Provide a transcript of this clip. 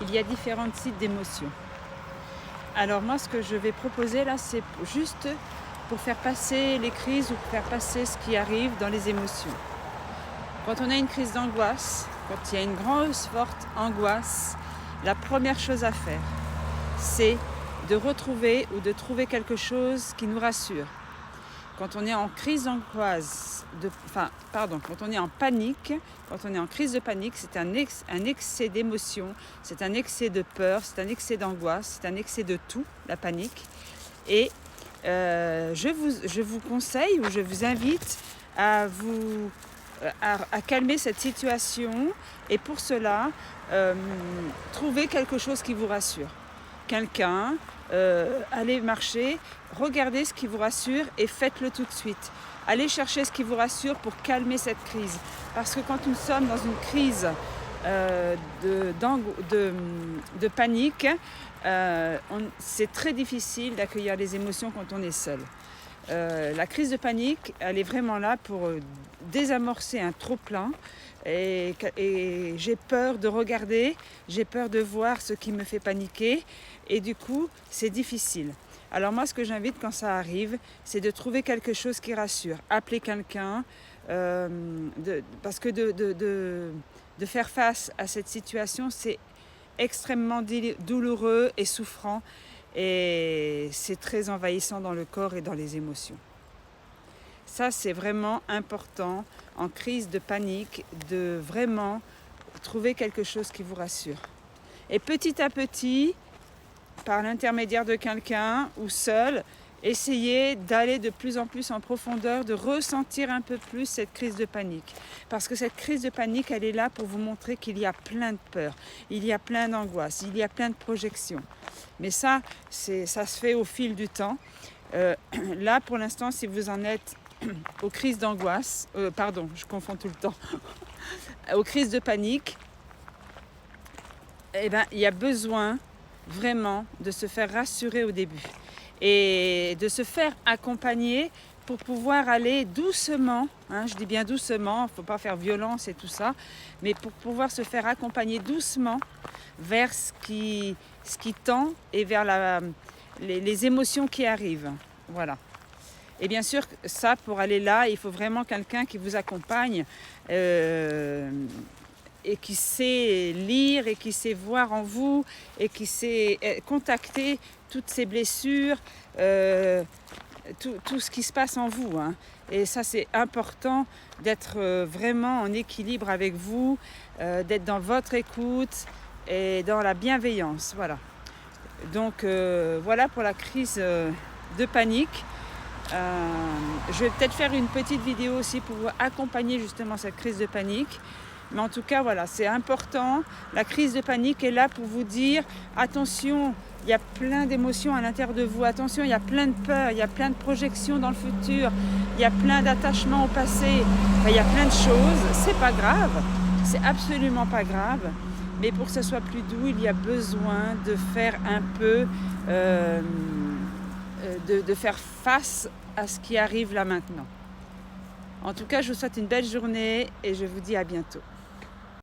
il y a différents types d'émotions. Alors moi, ce que je vais proposer là, c'est juste pour faire passer les crises ou pour faire passer ce qui arrive dans les émotions. Quand on a une crise d'angoisse, quand il y a une grosse, forte angoisse, la première chose à faire, c'est de retrouver ou de trouver quelque chose qui nous rassure. Quand on est en crise d'angoisse, quand on est en panique, quand on est en crise de panique, c'est un excès d'émotion, c'est un excès de peur, c'est un excès d'angoisse, c'est un excès de tout, la panique. Et je vous conseille ou je vous invite à calmer cette situation et pour cela, trouver quelque chose qui vous rassure. Quelqu'un, allez marcher, regardez ce qui vous rassure et faites-le tout de suite. Allez chercher ce qui vous rassure pour calmer cette crise. Parce que quand nous sommes dans une crise de panique, c'est très difficile d'accueillir les émotions quand on est seul. La crise de panique, elle est vraiment là pour désamorcer un trop-plein et j'ai peur de regarder, j'ai peur de voir ce qui me fait paniquer et du coup, c'est difficile. Alors moi, ce que j'invite quand ça arrive, c'est de trouver quelque chose qui rassure. Appeler quelqu'un, parce que de faire face à cette situation, c'est extrêmement douloureux et souffrant et c'est très envahissant dans le corps et dans les émotions. Ça, c'est vraiment important en crise de panique de vraiment trouver quelque chose qui vous rassure. Et petit à petit, par l'intermédiaire de quelqu'un ou seul, essayez d'aller de plus en plus en profondeur, de ressentir un peu plus cette crise de panique. Parce que cette crise de panique, elle est là pour vous montrer qu'il y a plein de peurs, il y a plein d'angoisses, il y a plein de projections. Mais ça se fait au fil du temps. Là, pour l'instant, si vous en êtes aux crises d'angoisse, je confonds tout le temps, aux crises de panique, eh ben, il y a besoin vraiment de se faire rassurer au début et de se faire accompagner pour pouvoir aller doucement, je dis bien doucement, il ne faut pas faire violence et tout ça, mais pour pouvoir se faire accompagner doucement vers ce qui tend et vers les émotions qui arrivent. Voilà. Et bien sûr, ça, pour aller là, il faut vraiment quelqu'un qui vous accompagne et qui sait lire et qui sait voir en vous et qui sait contacter toutes ces blessures, tout ce qui se passe en vous. Et ça, c'est important d'être vraiment en équilibre avec vous, d'être dans votre écoute et dans la bienveillance. Voilà. Donc, voilà pour la crise de panique. Je vais peut-être faire une petite vidéo aussi pour vous accompagner justement cette crise de panique. Mais en tout cas, voilà, c'est important. La crise de panique est là pour vous dire attention, il y a plein d'émotions à l'intérieur de vous. Attention, il y a plein de peurs, il y a plein de projections dans le futur, il y a plein d'attachements au passé. Enfin, il y a plein de choses. C'est pas grave, c'est absolument pas grave. Mais pour que ce soit plus doux, il y a besoin de faire un peu, de faire face à ce qui arrive là maintenant. En tout cas, je vous souhaite une belle journée et je vous dis à bientôt.